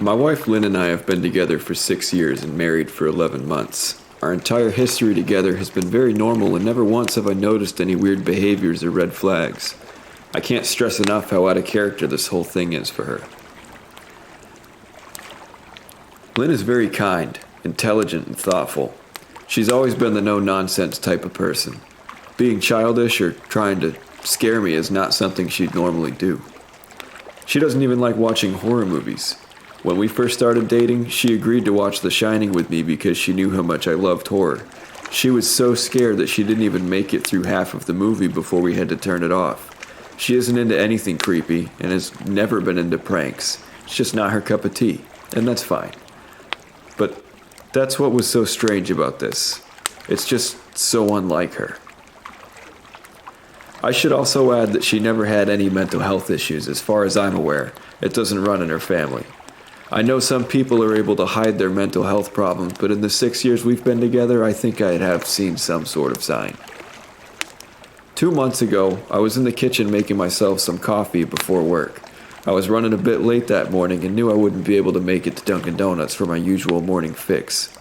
My wife Lynn and I have been together for 6 years and married for 11 months. Our entire history together has been very normal, and never once have I noticed any weird behaviors or red flags. I can't stress enough how out of character this whole thing is for her. Lynn is very kind, intelligent, and thoughtful. She's always been the no-nonsense type of person. Being childish or trying to scare me is not something she'd normally do. She doesn't even like watching horror movies. When we first started dating, she agreed to watch The Shining with me because she knew how much I loved horror. She was so scared that she didn't even make it through half of the movie before we had to turn it off. She isn't into anything creepy and has never been into pranks. It's just not her cup of tea, and that's fine. But that's what was so strange about this. It's just so unlike her. I should also add that she never had any mental health issues as far as I'm aware. It doesn't run in her family. I know some people are able to hide their mental health problems, but in the 6 years we've been together, I think I'd have seen some sort of sign. 2 months ago, I was in the kitchen making myself some coffee before work. I was running a bit late that morning and knew I wouldn't be able to make it to Dunkin' Donuts for my usual morning fix.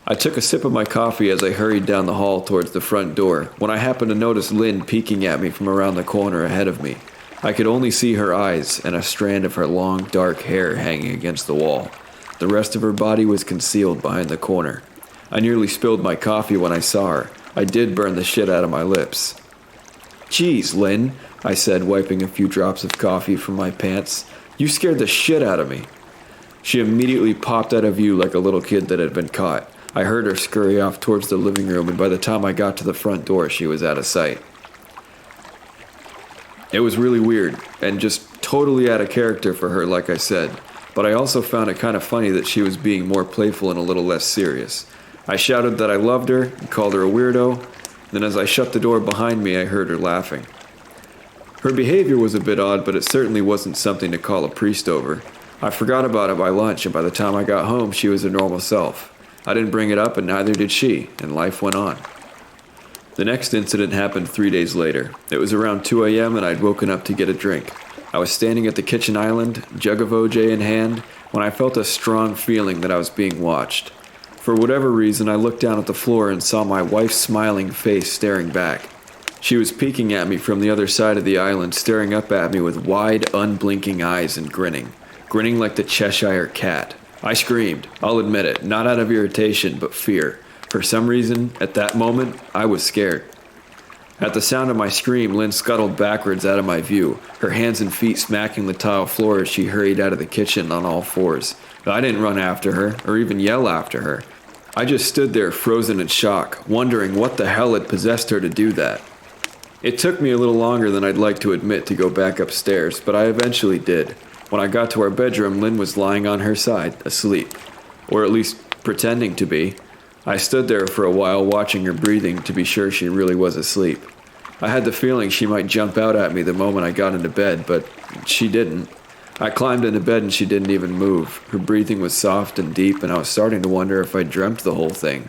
I took a sip of my coffee as I hurried down the hall towards the front door, when I happened to notice Lynn peeking at me from around the corner ahead of me. I could only see her eyes and a strand of her long, dark hair hanging against the wall. The rest of her body was concealed behind the corner. I nearly spilled my coffee when I saw her. I did burn the shit out of my lips. "Geez, Lynn," I said, wiping a few drops of coffee from my pants. "You scared the shit out of me." She immediately popped out of view like a little kid that had been caught. I heard her scurry off towards the living room, and by the time I got to the front door, she was out of sight. It was really weird, and just totally out of character for her, like I said, but I also found it kind of funny that she was being more playful and a little less serious. I shouted that I loved her and called her a weirdo. Then as I shut the door behind me, I heard her laughing. Her behavior was a bit odd, but it certainly wasn't something to call a priest over. I forgot about it by lunch, and by the time I got home, she was her normal self. I didn't bring it up, and neither did she, and life went on. The next incident happened 3 days later. It was around 2 a.m. and I'd woken up to get a drink. I was standing at the kitchen island, jug of OJ in hand, when I felt a strong feeling that I was being watched. For whatever reason, I looked down at the floor and saw my wife's smiling face staring back. She was peeking at me from the other side of the island, staring up at me with wide, unblinking eyes and grinning like the Cheshire Cat. I screamed, I'll admit it, not out of irritation, but fear. For some reason, at that moment, I was scared. At the sound of my scream, Lynn scuttled backwards out of my view, her hands and feet smacking the tile floor as she hurried out of the kitchen on all fours. I didn't run after her, or even yell after her. I just stood there frozen in shock, wondering what the hell had possessed her to do that. It took me a little longer than I'd like to admit to go back upstairs, but I eventually did. When I got to our bedroom, Lynn was lying on her side, asleep. Or at least pretending to be. I stood there for a while watching her breathing to be sure she really was asleep. I had the feeling she might jump out at me the moment I got into bed, but she didn't. I climbed into bed and she didn't even move. Her breathing was soft and deep, and I was starting to wonder if I dreamt the whole thing.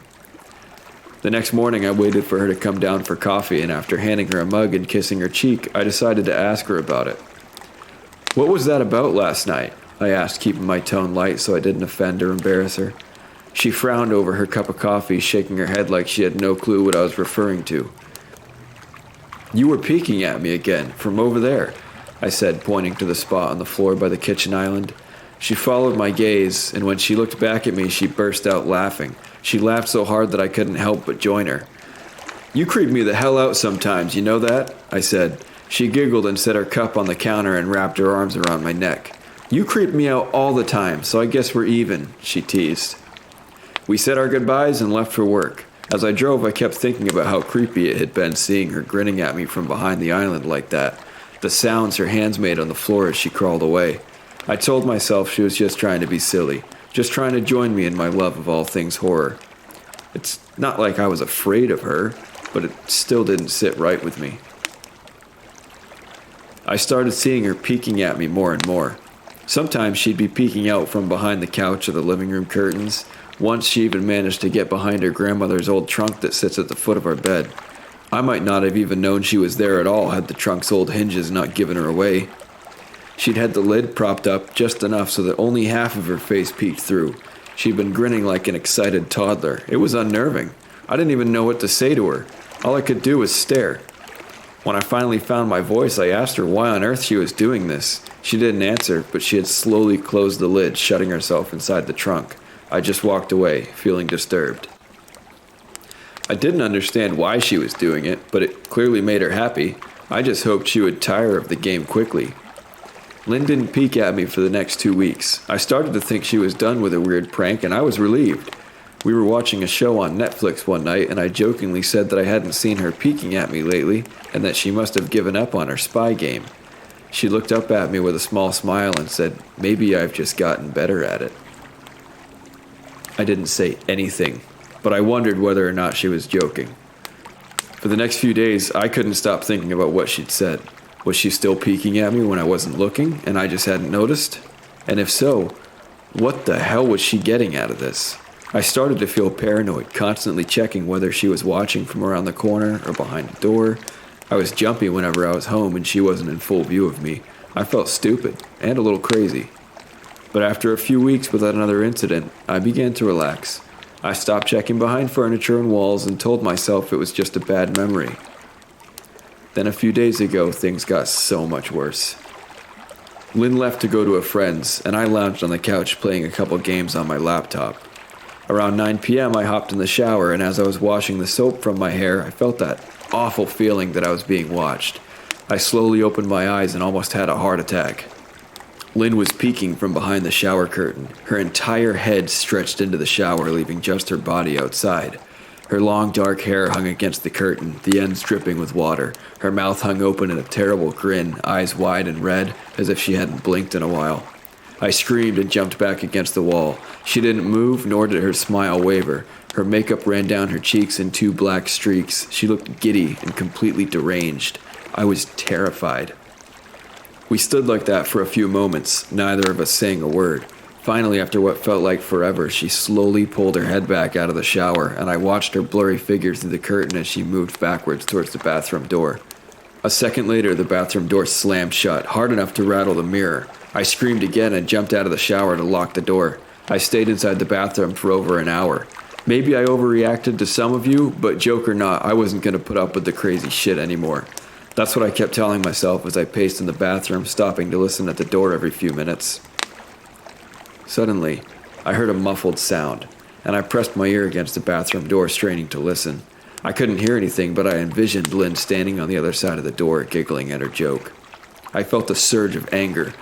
The next morning I waited for her to come down for coffee, and after handing her a mug and kissing her cheek, I decided to ask her about it. "What was that about last night?" I asked, keeping my tone light so I didn't offend or embarrass her. She frowned over her cup of coffee, shaking her head like she had no clue what I was referring to. "You were peeking at me again, from over there," I said, pointing to the spot on the floor by the kitchen island. She followed my gaze, and when she looked back at me, she burst out laughing. She laughed so hard that I couldn't help but join her. "You creep me the hell out sometimes, you know that?" I said. She giggled and set her cup on the counter and wrapped her arms around my neck. "You creep me out all the time, so I guess we're even," she teased. We said our goodbyes and left for work. As I drove, I kept thinking about how creepy it had been seeing her grinning at me from behind the island like that. The sounds her hands made on the floor as she crawled away. I told myself she was just trying to be silly, just trying to join me in my love of all things horror. It's not like I was afraid of her, but it still didn't sit right with me. I started seeing her peeking at me more and more. Sometimes she'd be peeking out from behind the couch or the living room curtains. Once she even managed to get behind her grandmother's old trunk that sits at the foot of our bed. I might not have even known she was there at all had the trunk's old hinges not given her away. She'd had the lid propped up just enough so that only half of her face peeked through. She'd been grinning like an excited toddler. It was unnerving. I didn't even know what to say to her. All I could do was stare. When I finally found my voice, I asked her why on earth she was doing this. She didn't answer, but she had slowly closed the lid, shutting herself inside the trunk. I just walked away, feeling disturbed. I didn't understand why she was doing it, but it clearly made her happy. I just hoped she would tire of the game quickly. Lynn didn't peek at me for the next 2 weeks. I started to think she was done with her weird prank, and I was relieved. We were watching a show on Netflix one night, and I jokingly said that I hadn't seen her peeking at me lately, and that she must have given up on her spy game. She looked up at me with a small smile and said, "Maybe I've just gotten better at it." I didn't say anything, but I wondered whether or not she was joking. For the next few days, I couldn't stop thinking about what she'd said. Was she still peeking at me when I wasn't looking, and I just hadn't noticed? And if so, what the hell was she getting out of this? I started to feel paranoid, constantly checking whether she was watching from around the corner or behind the door. I was jumpy whenever I was home and she wasn't in full view of me. I felt stupid and a little crazy. But after a few weeks without another incident, I began to relax. I stopped checking behind furniture and walls and told myself it was just a bad memory. Then a few days ago, things got so much worse. Lynn left to go to a friend's, and I lounged on the couch playing a couple games on my laptop. Around 9 p.m., I hopped in the shower, and as I was washing the soap from my hair, I felt that awful feeling that I was being watched. I slowly opened my eyes and almost had a heart attack. Lynn was peeking from behind the shower curtain. Her entire head stretched into the shower, leaving just her body outside. Her long dark hair hung against the curtain, the ends dripping with water. Her mouth hung open in a terrible grin, eyes wide and red, as if she hadn't blinked in a while. I screamed and jumped back against the wall. She didn't move, nor did her smile waver. Her makeup ran down her cheeks in 2 black streaks. She looked giddy and completely deranged. I was terrified. We stood like that for a few moments, neither of us saying a word. Finally, after what felt like forever, she slowly pulled her head back out of the shower, and I watched her blurry figure through the curtain as she moved backwards towards the bathroom door. A second later, the bathroom door slammed shut, hard enough to rattle the mirror. I screamed again and jumped out of the shower to lock the door. I stayed inside the bathroom for over an hour. Maybe I overreacted to some of you, but joke or not, I wasn't going to put up with the crazy shit anymore. That's what I kept telling myself as I paced in the bathroom, stopping to listen at the door every few minutes. Suddenly, I heard a muffled sound, and I pressed my ear against the bathroom door, straining to listen. I couldn't hear anything, but I envisioned Lynn standing on the other side of the door, giggling at her joke. I felt a surge of anger.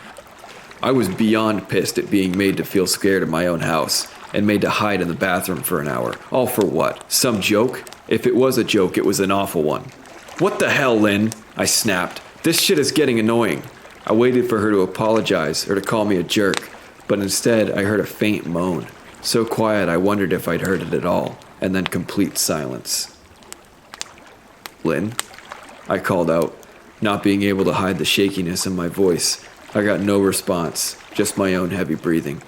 I was beyond pissed at being made to feel scared in my own house, and made to hide in the bathroom for an hour. All for what? Some joke? If it was a joke, it was an awful one. "What the hell, Lynn?" I snapped. "This shit is getting annoying." I waited for her to apologize or to call me a jerk, but instead I heard a faint moan. So quiet I wondered if I'd heard it at all, and then complete silence. "Lynn?" I called out, not being able to hide the shakiness in my voice. I got no response, just my own heavy breathing.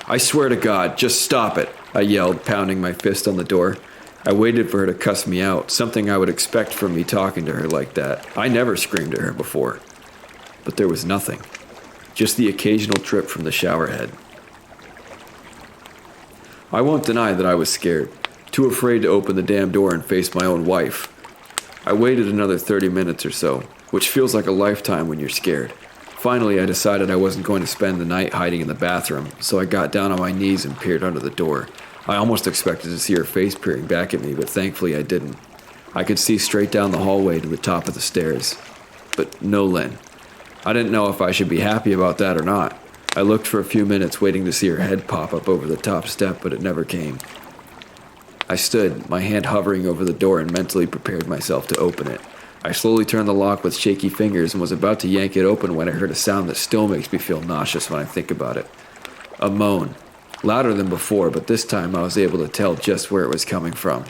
"I swear to God, just stop it," I yelled, pounding my fist on the door. I waited for her to cuss me out, something I would expect from me talking to her like that. I never screamed at her before. But there was nothing. Just the occasional drip from the shower head. I won't deny that I was scared, too afraid to open the damn door and face my own wife. I waited another 30 minutes or so, which feels like a lifetime when you're scared. Finally, I decided I wasn't going to spend the night hiding in the bathroom, so I got down on my knees and peered under the door. I almost expected to see her face peering back at me, but thankfully I didn't. I could see straight down the hallway to the top of the stairs. But no Lynn. I didn't know if I should be happy about that or not. I looked for a few minutes waiting to see her head pop up over the top step, but it never came. I stood, my hand hovering over the door, and mentally prepared myself to open it. I slowly turned the lock with shaky fingers and was about to yank it open when I heard a sound that still makes me feel nauseous when I think about it. A moan. Louder than before, but this time I was able to tell just where it was coming from.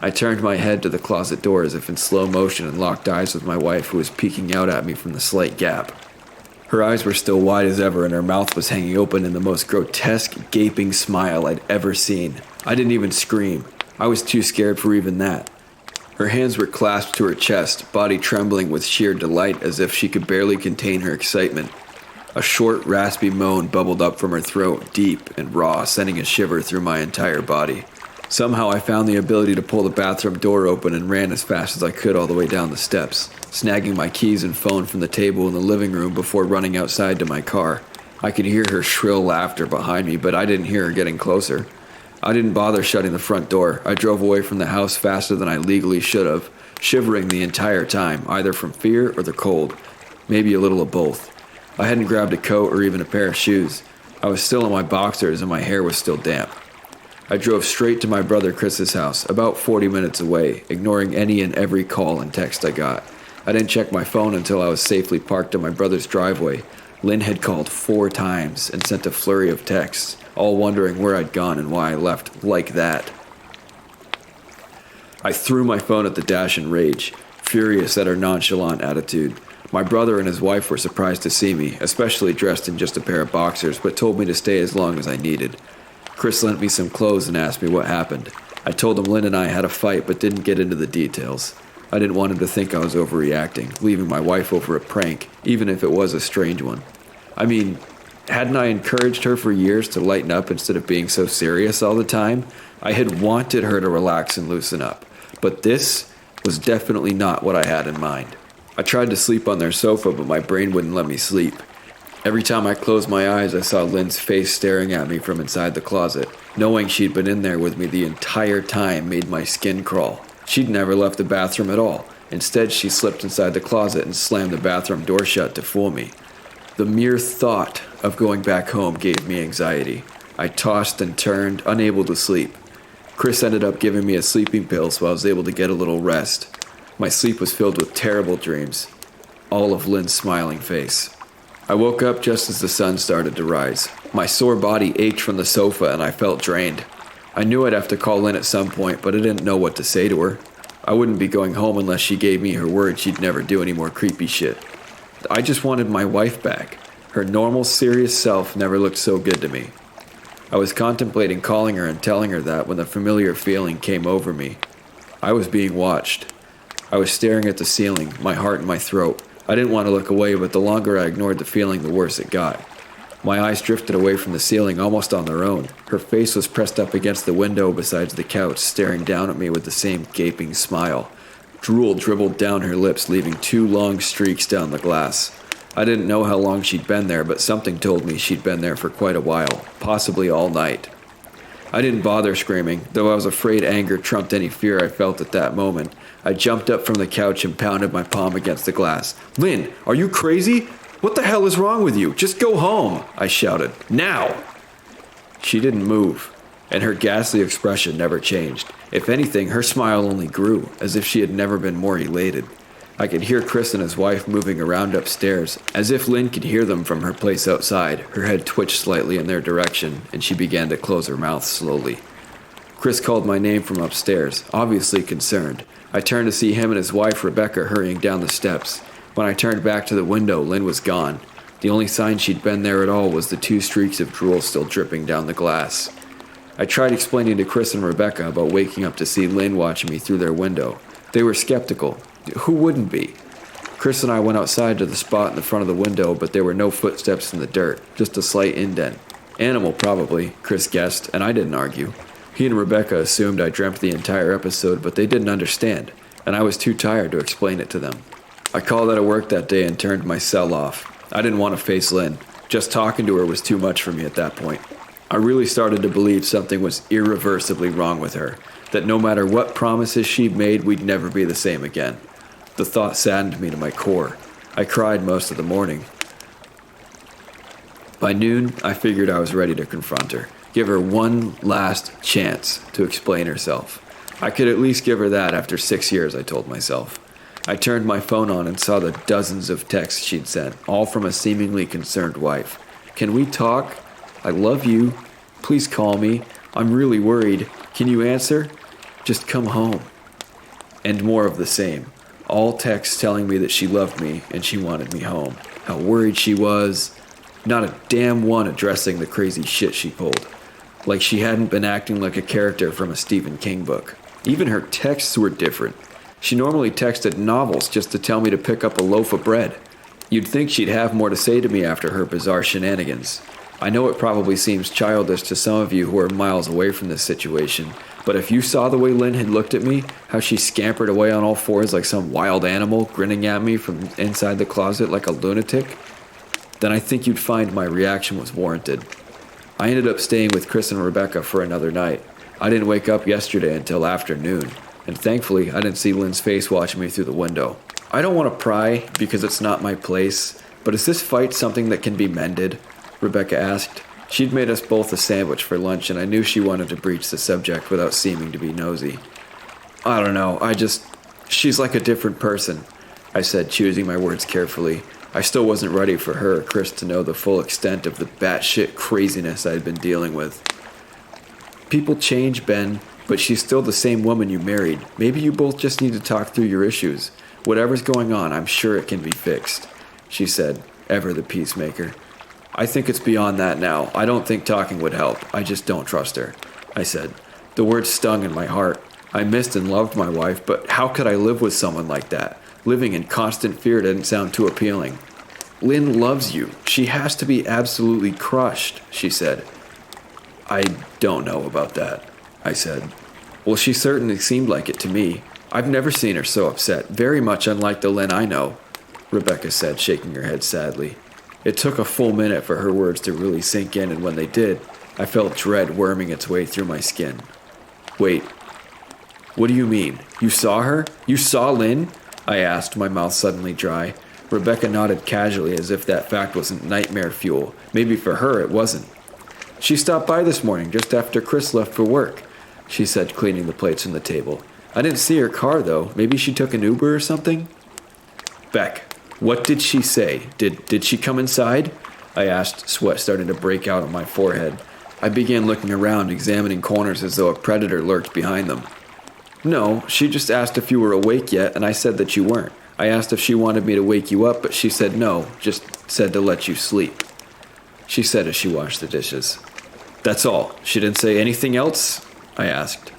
I turned my head to the closet door as if in slow motion and locked eyes with my wife, who was peeking out at me from the slight gap. Her eyes were still wide as ever, and her mouth was hanging open in the most grotesque, gaping smile I'd ever seen. I didn't even scream. I was too scared for even that. Her hands were clasped to her chest, body trembling with sheer delight as if she could barely contain her excitement. A short, raspy moan bubbled up from her throat, deep and raw, sending a shiver through my entire body. Somehow I found the ability to pull the bathroom door open and ran as fast as I could all the way down the steps, snagging my keys and phone from the table in the living room before running outside to my car. I could hear her shrill laughter behind me, but I didn't hear her getting closer. I didn't bother shutting the front door. I drove away from the house faster than I legally should have, shivering the entire time, either from fear or the cold, maybe a little of both. I hadn't grabbed a coat or even a pair of shoes. I was still in my boxers and my hair was still damp. I drove straight to my brother Chris's house, about 40 minutes away, ignoring any and every call and text I got. I didn't check my phone until I was safely parked in my brother's driveway. Lynn had called 4 times and sent a flurry of texts, all wondering where I'd gone and why I left like that. I threw my phone at the dash in rage, furious at her nonchalant attitude. My brother and his wife were surprised to see me, especially dressed in just a pair of boxers, but told me to stay as long as I needed. Chris lent me some clothes and asked me what happened. I told him Lynn and I had a fight but didn't get into the details. I didn't want him to think I was overreacting, leaving my wife over a prank, even if it was a strange one. I mean, hadn't I encouraged her for years to lighten up instead of being so serious all the time? I had wanted her to relax and loosen up, but this was definitely not what I had in mind. I tried to sleep on their sofa, but my brain wouldn't let me sleep. Every time I closed my eyes, I saw Lynn's face staring at me from inside the closet. Knowing she'd been in there with me the entire time made my skin crawl. She'd never left the bathroom at all. Instead, she slipped inside the closet and slammed the bathroom door shut to fool me. The mere thought of going back home gave me anxiety. I tossed and turned, unable to sleep. Chris ended up giving me a sleeping pill so I was able to get a little rest. My sleep was filled with terrible dreams. All of Lynn's smiling face. I woke up just as the sun started to rise. My sore body ached from the sofa and I felt drained. I knew I'd have to call Lynn at some point, but I didn't know what to say to her. I wouldn't be going home unless she gave me her word she'd never do any more creepy shit. I just wanted my wife back. Her normal, serious self never looked so good to me. I was contemplating calling her and telling her that when the familiar feeling came over me. I was being watched. I was staring at the ceiling, my heart in my throat. I didn't want to look away, but the longer I ignored the feeling, the worse it got. My eyes drifted away from the ceiling almost on their own. Her face was pressed up against the window beside the couch, staring down at me with the same gaping smile. Drool dribbled down her lips, leaving 2 long streaks down the glass. I didn't know how long she'd been there, but something told me she'd been there for quite a while, possibly all night. I didn't bother screaming, though I was afraid anger trumped any fear I felt at that moment. I jumped up from the couch and pounded my palm against the glass. "Lynn, are you crazy? What the hell is wrong with you? Just go home," I shouted. "Now!" She didn't move, and her ghastly expression never changed. If anything, her smile only grew, as if she had never been more elated. I could hear Chris and his wife moving around upstairs, as if Lynn could hear them from her place outside. Her head twitched slightly in their direction, and she began to close her mouth slowly. Chris called my name from upstairs, obviously concerned. I turned to see him and his wife, Rebecca, hurrying down the steps. When I turned back to the window, Lynn was gone. The only sign she'd been there at all was the 2 streaks of drool still dripping down the glass. I tried explaining to Chris and Rebecca about waking up to see Lynn watching me through their window. They were skeptical. Who wouldn't be? Chris and I went outside to the spot in the front of the window, but there were no footsteps in the dirt, just a slight indent. Animal, probably, Chris guessed, and I didn't argue. He and Rebecca assumed I dreamt the entire episode, but they didn't understand, and I was too tired to explain it to them. I called out of work that day and turned my cell off. I didn't want to face Lynn. Just talking to her was too much for me at that point. I really started to believe something was irreversibly wrong with her, that no matter what promises she'd made, we'd never be the same again. The thought saddened me to my core. I cried most of the morning. By noon, I figured I was ready to confront her, give her one last chance to explain herself. I could at least give her that after 6 years, I told myself. I turned my phone on and saw the dozens of texts she'd sent, all from a seemingly concerned wife. "Can we talk? I love you. Please call me. I'm really worried. Can you answer? Just come home." And more of the same. All texts telling me that she loved me and she wanted me home. How worried she was. Not a damn one addressing the crazy shit she pulled. Like she hadn't been acting like a character from a Stephen King book. Even her texts were different. She normally texted novels just to tell me to pick up a loaf of bread. You'd think she'd have more to say to me after her bizarre shenanigans. I know it probably seems childish to some of you who are miles away from this situation, but if you saw the way Lynn had looked at me, how she scampered away on all fours like some wild animal, grinning at me from inside the closet like a lunatic, then I think you'd find my reaction was warranted. I ended up staying with Chris and Rebecca for another night. I didn't wake up yesterday until afternoon, and thankfully I didn't see Lynn's face watching me through the window. I don't want to pry because it's not my place, but is this fight something that can be mended? Rebecca asked. She'd made us both a sandwich for lunch, and I knew she wanted to breach the subject without seeming to be nosy. I don't know, she's like a different person, I said, choosing my words carefully. I still wasn't ready for her or Chris to know the full extent of the batshit craziness I had been dealing with. People change, Ben, but she's still the same woman you married. Maybe you both just need to talk through your issues. Whatever's going on, I'm sure it can be fixed, she said, ever the peacemaker. I think it's beyond that now. I don't think talking would help. I just don't trust her, I said. The words stung in my heart. I missed and loved my wife, but how could I live with someone like that? Living in constant fear didn't sound too appealing. Lynn loves you. She has to be absolutely crushed, she said. I don't know about that, I said. Well, she certainly seemed like it to me. I've never seen her so upset, very much unlike the Lynn I know, Rebecca said, shaking her head sadly. It took a full minute for her words to really sink in, and when they did, I felt dread worming its way through my skin. Wait, what do you mean? You saw her? You saw Lynn? I asked, my mouth suddenly dry. Rebecca nodded casually as if that fact wasn't nightmare fuel. Maybe for her it wasn't. She stopped by this morning just after Chris left for work, she said, cleaning the plates from the table. I didn't see her car, though. Maybe she took an Uber or something? Beck, what did she say? Did she come inside? I asked, sweat starting to break out on my forehead. I began looking around, examining corners as though a predator lurked behind them. No, she just asked if you were awake yet, and I said that you weren't. I asked if she wanted me to wake you up, but she said no, just said to let you sleep, she said as she washed the dishes. That's all. She didn't say anything else? I asked.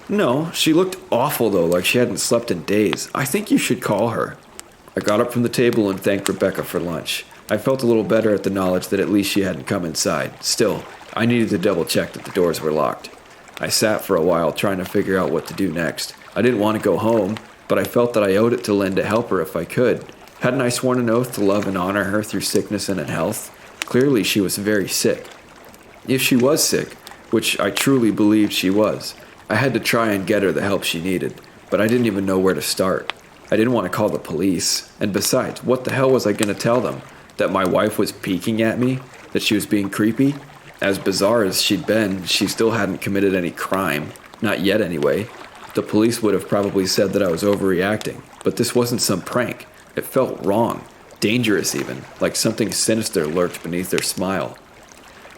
No, she looked awful though, like she hadn't slept in days. I think you should call her. I got up from the table and thanked Rebecca for lunch. I felt a little better at the knowledge that at least she hadn't come inside. Still, I needed to double check that the doors were locked. I sat for a while trying to figure out what to do next. I didn't want to go home, but I felt that I owed it to Lynn to help her if I could. Hadn't I sworn an oath to love and honor her through sickness and in health? Clearly she was very sick. If she was sick, which I truly believed she was, I had to try and get her the help she needed, but I didn't even know where to start. I didn't want to call the police, and besides, what the hell was I going to tell them? That my wife was peeking at me? That she was being creepy? As bizarre as she'd been, she still hadn't committed any crime. Not yet, anyway. The police would have probably said that I was overreacting, but this wasn't some prank. It felt wrong, dangerous even, like something sinister lurked beneath her smile.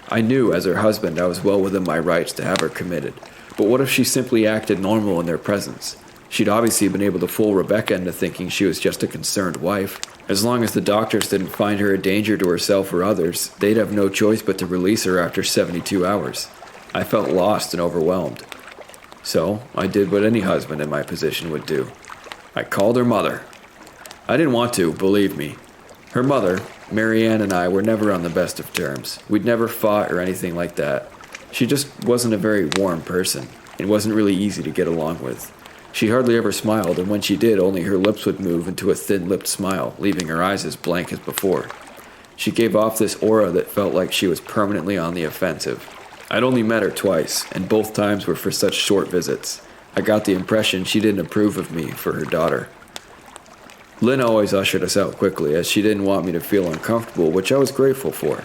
I knew, as her husband, I was well within my rights to have her committed, but what if she simply acted normal in their presence? She'd obviously been able to fool Rebecca into thinking she was just a concerned wife. As long as the doctors didn't find her a danger to herself or others, they'd have no choice but to release her after 72 hours. I felt lost and overwhelmed. So, I did what any husband in my position would do. I called her mother. I didn't want to, believe me. Her mother, Marianne, and I were never on the best of terms. We'd never fought or anything like that. She just wasn't a very warm person, and wasn't really easy to get along with. She hardly ever smiled, and when she did, only her lips would move into a thin-lipped smile, leaving her eyes as blank as before. She gave off this aura that felt like she was permanently on the offensive. I'd only met her twice, and both times were for such short visits. I got the impression she didn't approve of me for her daughter. Lynn always ushered us out quickly, as she didn't want me to feel uncomfortable, which I was grateful for.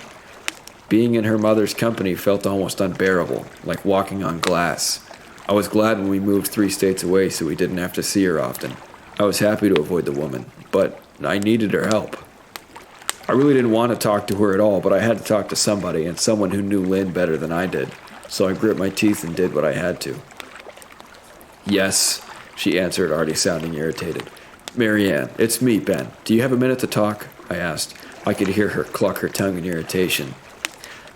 Being in her mother's company felt almost unbearable, like walking on glass. I was glad when we moved 3 states away so we didn't have to see her often. I was happy to avoid the woman, but I needed her help. I really didn't want to talk to her at all, but I had to talk to somebody, and someone who knew Lynn better than I did, so I grit my teeth and did what I had to. Yes, she answered, already sounding irritated. Marianne, it's me, Ben. Do you have a minute to talk? I asked. I could hear her cluck her tongue in irritation.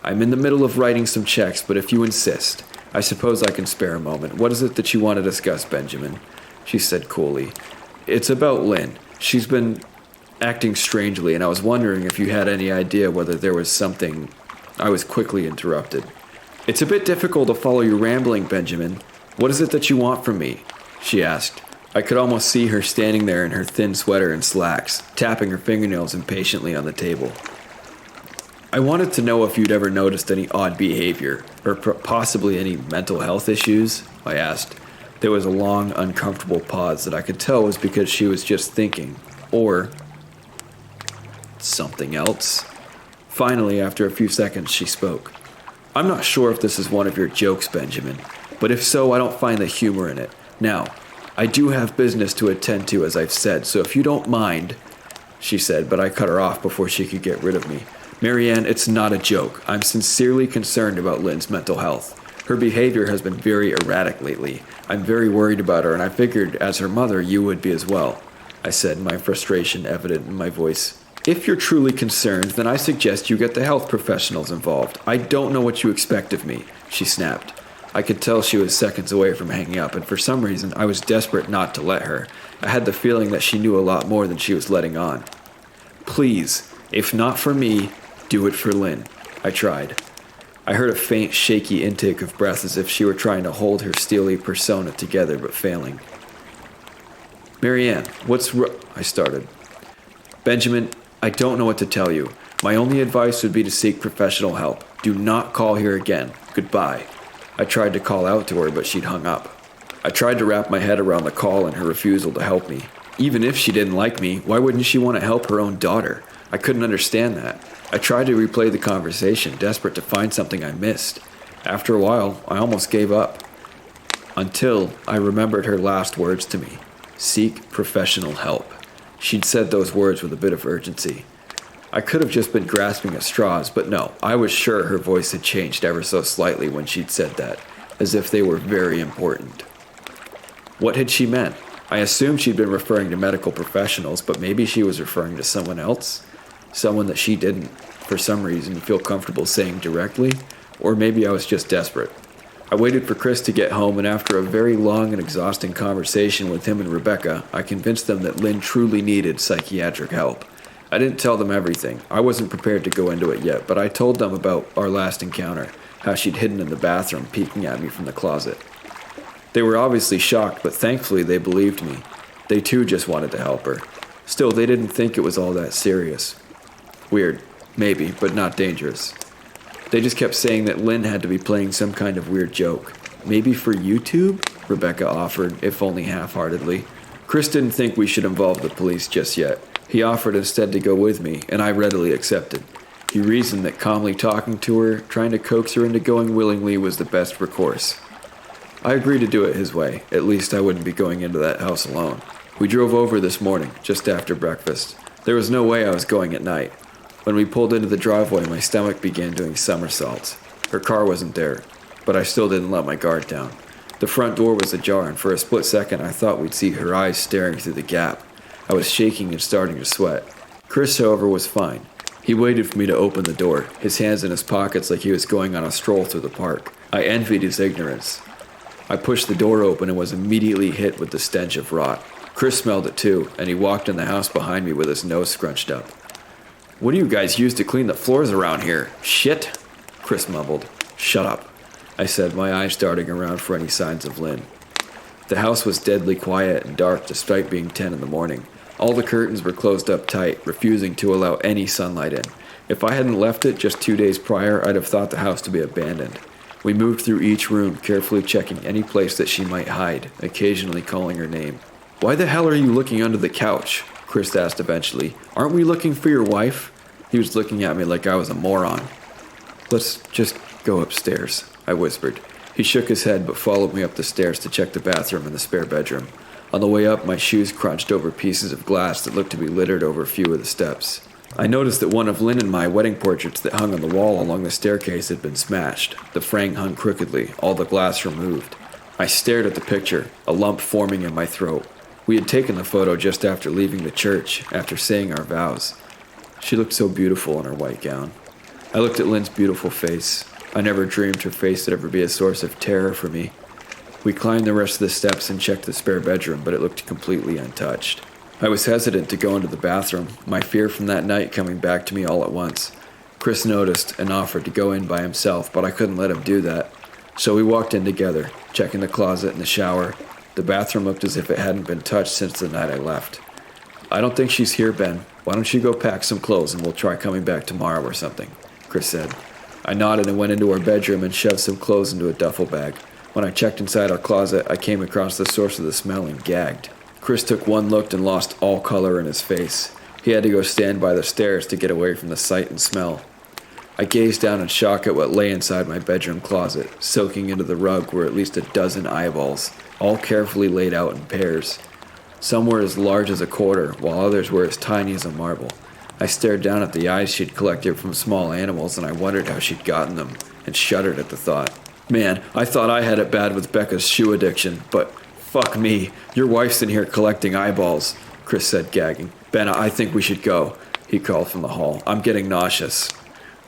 I'm in the middle of writing some checks, but if you insist, I suppose I can spare a moment. What is it that you want to discuss, Benjamin? She said coolly. It's about Lynn. She's been acting strangely, and I was wondering if you had any idea whether there was something. I was quickly interrupted. It's a bit difficult to follow your rambling, Benjamin. What is it that you want from me? She asked. I could almost see her standing there in her thin sweater and slacks, tapping her fingernails impatiently on the table. I wanted to know if you'd ever noticed any odd behavior, or possibly any mental health issues, I asked. There was a long, uncomfortable pause that I could tell was because she was just thinking, or something else. Finally, after a few seconds, she spoke. I'm not sure if this is one of your jokes, Benjamin, but if so, I don't find the humor in it. Now, I do have business to attend to, as I've said, so if you don't mind, she said, but I cut her off before she could get rid of me. Marianne, it's not a joke. I'm sincerely concerned about Lynn's mental health. Her behavior has been very erratic lately. I'm very worried about her, and I figured, as her mother, you would be as well, I said, my frustration evident in my voice. If you're truly concerned, then I suggest you get the health professionals involved. I don't know what you expect of me, she snapped. I could tell she was seconds away from hanging up, and for some reason, I was desperate not to let her. I had the feeling that she knew a lot more than she was letting on. Please, if not for me, do it for Lynn, I tried. I heard a faint, shaky intake of breath as if she were trying to hold her steely persona together but failing. Marianne, I started. Benjamin, I don't know what to tell you. My only advice would be to seek professional help. Do not call here again. Goodbye. I tried to call out to her, but she'd hung up. I tried to wrap my head around the call and her refusal to help me. Even if she didn't like me, why wouldn't she want to help her own daughter? I couldn't understand that. I tried to replay the conversation, desperate to find something I missed. After a while, I almost gave up. Until I remembered her last words to me. Seek professional help. She'd said those words with a bit of urgency. I could have just been grasping at straws, but no, I was sure her voice had changed ever so slightly when she'd said that, as if they were very important. What had she meant? I assumed she'd been referring to medical professionals, but maybe she was referring to someone else? Someone that she didn't, for some reason, feel comfortable saying directly? Or maybe I was just desperate. I waited for Chris to get home, and after a very long and exhausting conversation with him and Rebecca, I convinced them that Lynn truly needed psychiatric help. I didn't tell them everything. I wasn't prepared to go into it yet, but I told them about our last encounter, how she'd hidden in the bathroom, peeking at me from the closet. They were obviously shocked, but thankfully they believed me. They too just wanted to help her. Still, they didn't think it was all that serious. Weird, maybe, but not dangerous. They just kept saying that Lynn had to be playing some kind of weird joke. Maybe for YouTube? Rebecca offered, if only half-heartedly. Chris didn't think we should involve the police just yet. He offered instead to go with me, and I readily accepted. He reasoned that calmly talking to her, trying to coax her into going willingly was the best recourse. I agreed to do it his way. At least I wouldn't be going into that house alone. We drove over this morning, just after breakfast. There was no way I was going at night. When we pulled into the driveway, my stomach began doing somersaults. Her car wasn't there, but I still didn't let my guard down. The front door was ajar, and for a split second I thought we'd see her eyes staring through the gap. I was shaking and starting to sweat. Chris, however, was fine. He waited for me to open the door, his hands in his pockets like he was going on a stroll through the park. I envied his ignorance. I pushed the door open and was immediately hit with the stench of rot. Chris smelled it too, and he walked in the house behind me with his nose scrunched up. What do you guys use to clean the floors around here? Shit? Chris mumbled. Shut up, I said, my eyes darting around for any signs of Lynn. The house was deadly quiet and dark despite being 10 in the morning. All the curtains were closed up tight, refusing to allow any sunlight in. If I hadn't left it just 2 days prior, I'd have thought the house to be abandoned. We moved through each room, carefully checking any place that she might hide, occasionally calling her name. Why the hell are you looking under the couch? Chris asked eventually. Aren't we looking for your wife? He was looking at me like I was a moron. Let's just go upstairs, I whispered. He shook his head but followed me up the stairs to check the bathroom and the spare bedroom. On the way up, my shoes crunched over pieces of glass that looked to be littered over a few of the steps. I noticed that one of Lynn and my wedding portraits that hung on the wall along the staircase had been smashed. The frame hung crookedly, all the glass removed. I stared at the picture, a lump forming in my throat. We had taken the photo just after leaving the church, after saying our vows. She looked so beautiful in her white gown. I looked at Lynn's beautiful face. I never dreamed her face would ever be a source of terror for me. We climbed the rest of the steps and checked the spare bedroom, but it looked completely untouched. I was hesitant to go into the bathroom, my fear from that night coming back to me all at once. Chris noticed and offered to go in by himself, but I couldn't let him do that. So we walked in together, checking the closet and the shower. The bathroom looked as if it hadn't been touched since the night I left. "I don't think she's here, Ben. Why don't you go pack some clothes and we'll try coming back tomorrow or something," Chris said. I nodded and went into our bedroom and shoved some clothes into a duffel bag. When I checked inside our closet, I came across the source of the smell and gagged. Chris took one look and lost all color in his face. He had to go stand by the stairs to get away from the sight and smell. I gazed down in shock at what lay inside my bedroom closet. Soaking into the rug were at least a dozen eyeballs, all carefully laid out in pairs. Some were as large as a quarter, while others were as tiny as a marble. I stared down at the eyes she'd collected from small animals, and I wondered how she'd gotten them, and shuddered at the thought. Man, I thought I had it bad with Becca's shoe addiction, but fuck me, your wife's in here collecting eyeballs, Chris said, gagging. Ben, I think we should go, he called from the hall. I'm getting nauseous.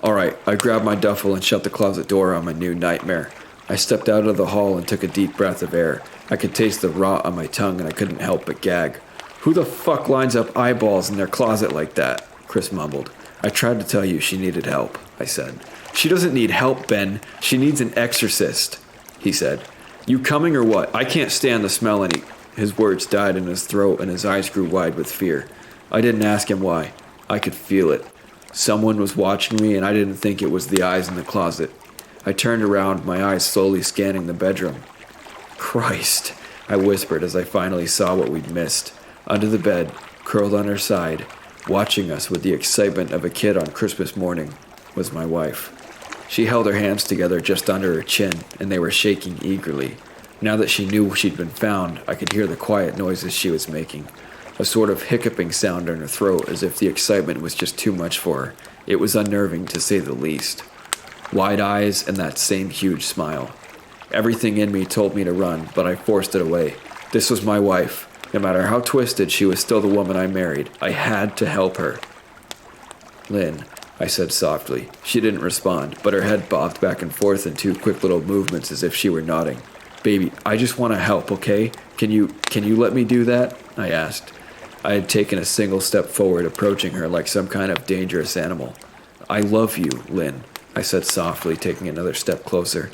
All right, I grabbed my duffel and shut the closet door on my new nightmare. I stepped out of the hall and took a deep breath of air. I could taste the rot on my tongue and I couldn't help but gag. Who the fuck lines up eyeballs in their closet like that? Chris mumbled. I tried to tell you she needed help, I said. She doesn't need help, Ben. She needs an exorcist, he said. You coming or what? I can't stand the smell any. His words died in his throat and his eyes grew wide with fear. I didn't ask him why. I could feel it. Someone was watching me and I didn't think it was the eyes in the closet. I turned around, my eyes slowly scanning the bedroom. Christ, I whispered as I finally saw what we'd missed. Under the bed, curled on her side, watching us with the excitement of a kid on Christmas morning, was my wife. She held her hands together just under her chin, and they were shaking eagerly. Now that she knew she'd been found, I could hear the quiet noises she was making. A sort of hiccuping sound in her throat, as if the excitement was just too much for her. It was unnerving, to say the least. Wide eyes and that same huge smile. Everything in me told me to run, but I forced it away. This was my wife. No matter how twisted, she was still the woman I married. I had to help her. Lynn, I said softly. She didn't respond, but her head bobbed back and forth in two quick little movements as if she were nodding. Baby, I just want to help, okay? Can you let me do that? I asked. I had taken a single step forward, approaching her like some kind of dangerous animal. I love you, Lynn, I said softly, taking another step closer.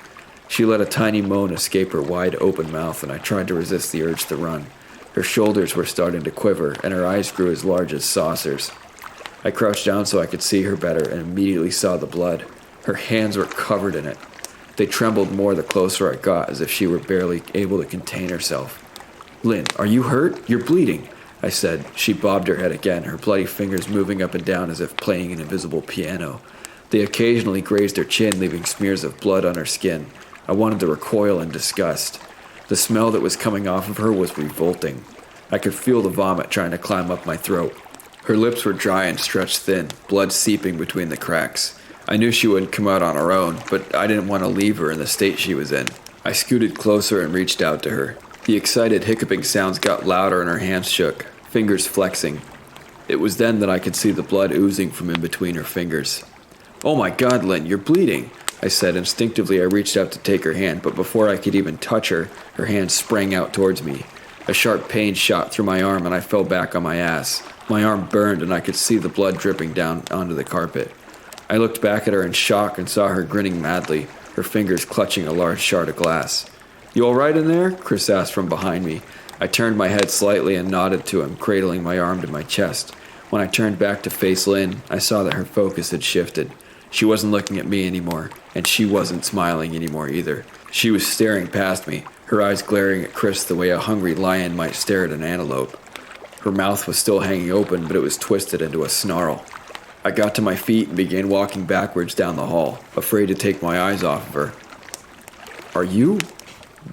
She let a tiny moan escape her wide open mouth, and I tried to resist the urge to run. Her shoulders were starting to quiver, and her eyes grew as large as saucers. I crouched down so I could see her better, and immediately saw the blood. Her hands were covered in it. They trembled more the closer I got, as if she were barely able to contain herself. Lynn, are you hurt? You're bleeding, I said. She bobbed her head again, her bloody fingers moving up and down as if playing an invisible piano. They occasionally grazed her chin, leaving smears of blood on her skin. I wanted to recoil in disgust. The smell that was coming off of her was revolting. I could feel the vomit trying to climb up my throat. Her lips were dry and stretched thin, blood seeping between the cracks. I knew she wouldn't come out on her own, but I didn't want to leave her in the state she was in. I scooted closer and reached out to her. The excited hiccuping sounds got louder and her hands shook, fingers flexing. It was then that I could see the blood oozing from in between her fingers. Oh my God, Lynn, you're bleeding, I said. Instinctively, I reached out to take her hand, but before I could even touch her, her hand sprang out towards me. A sharp pain shot through my arm and I fell back on my ass. My arm burned and I could see the blood dripping down onto the carpet. I looked back at her in shock and saw her grinning madly, her fingers clutching a large shard of glass. You all right in there? Chris asked from behind me. I turned my head slightly and nodded to him, cradling my arm to my chest. When I turned back to face Lynn, I saw that her focus had shifted. She wasn't looking at me anymore, and she wasn't smiling anymore either. She was staring past me, her eyes glaring at Chris the way a hungry lion might stare at an antelope. Her mouth was still hanging open, but it was twisted into a snarl. I got to my feet and began walking backwards down the hall, afraid to take my eyes off of her. Are you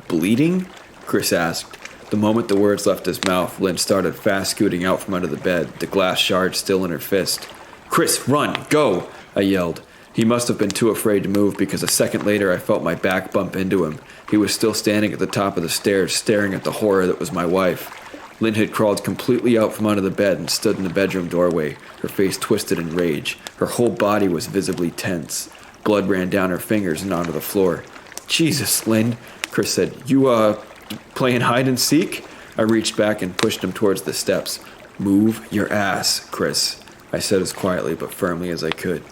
bleeding? Chris asked. The moment the words left his mouth, Lynn started fast scooting out from under the bed, the glass shard still in her fist. Chris, run! Go! I yelled. He must have been too afraid to move because a second later I felt my back bump into him. He was still standing at the top of the stairs, staring at the horror that was my wife. Lynn had crawled completely out from under the bed and stood in the bedroom doorway, her face twisted in rage. Her whole body was visibly tense. Blood ran down her fingers and onto the floor. Jesus, Lynn, Chris said, "You, playing hide and seek?" I reached back and pushed him towards the steps. "Move your ass, Chris," I said as quietly but firmly as I could.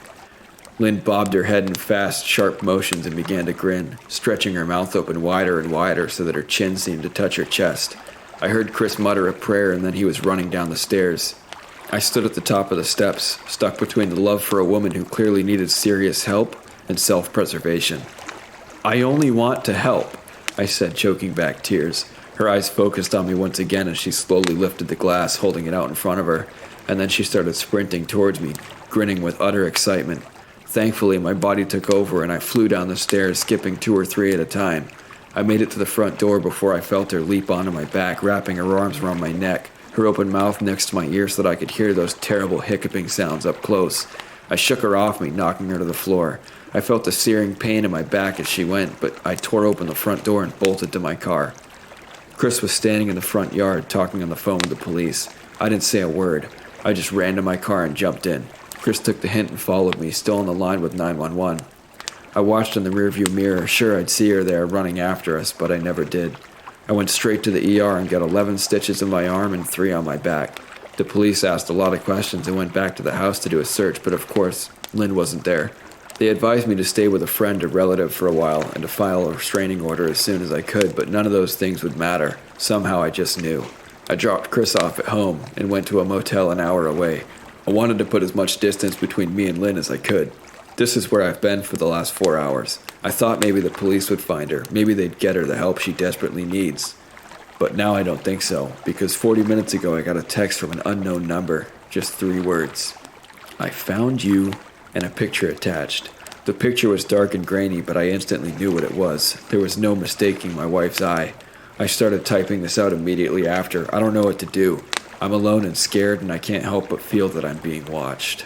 Lynn bobbed her head in fast, sharp motions and began to grin, stretching her mouth open wider and wider so that her chin seemed to touch her chest. I heard Chris mutter a prayer and then he was running down the stairs. I stood at the top of the steps, stuck between the love for a woman who clearly needed serious help and self-preservation. "I only want to help," I said, choking back tears. Her eyes focused on me once again as she slowly lifted the glass, holding it out in front of her, and then she started sprinting towards me, grinning with utter excitement. Thankfully, my body took over and I flew down the stairs, skipping 2 or 3 at a time. I made it to the front door before I felt her leap onto my back, wrapping her arms around my neck, her open mouth next to my ear so that I could hear those terrible hiccuping sounds up close. I shook her off me, knocking her to the floor. I felt a searing pain in my back as she went, but I tore open the front door and bolted to my car. Chris was standing in the front yard, talking on the phone with the police. I didn't say a word. I just ran to my car and jumped in. Chris took the hint and followed me, still on the line with 911. I watched in the rearview mirror, sure I'd see her there running after us, but I never did. I went straight to the ER and got 11 stitches in my arm and 3 on my back. The police asked a lot of questions and went back to the house to do a search, but of course, Lynn wasn't there. They advised me to stay with a friend or relative for a while and to file a restraining order as soon as I could, but none of those things would matter. Somehow I just knew. I dropped Chris off at home and went to a motel an hour away. I wanted to put as much distance between me and Lynn as I could. This is where I've been for the last 4 hours. I thought maybe the police would find her. Maybe they'd get her the help she desperately needs. But now I don't think so, because 40 minutes ago I got a text from an unknown number. Just 3 words. "I found you," and a picture attached. The picture was dark and grainy, but I instantly knew what it was. There was no mistaking my wife's eye. I started typing this out immediately after. I don't know what to do. I'm alone and scared, and I can't help but feel that I'm being watched.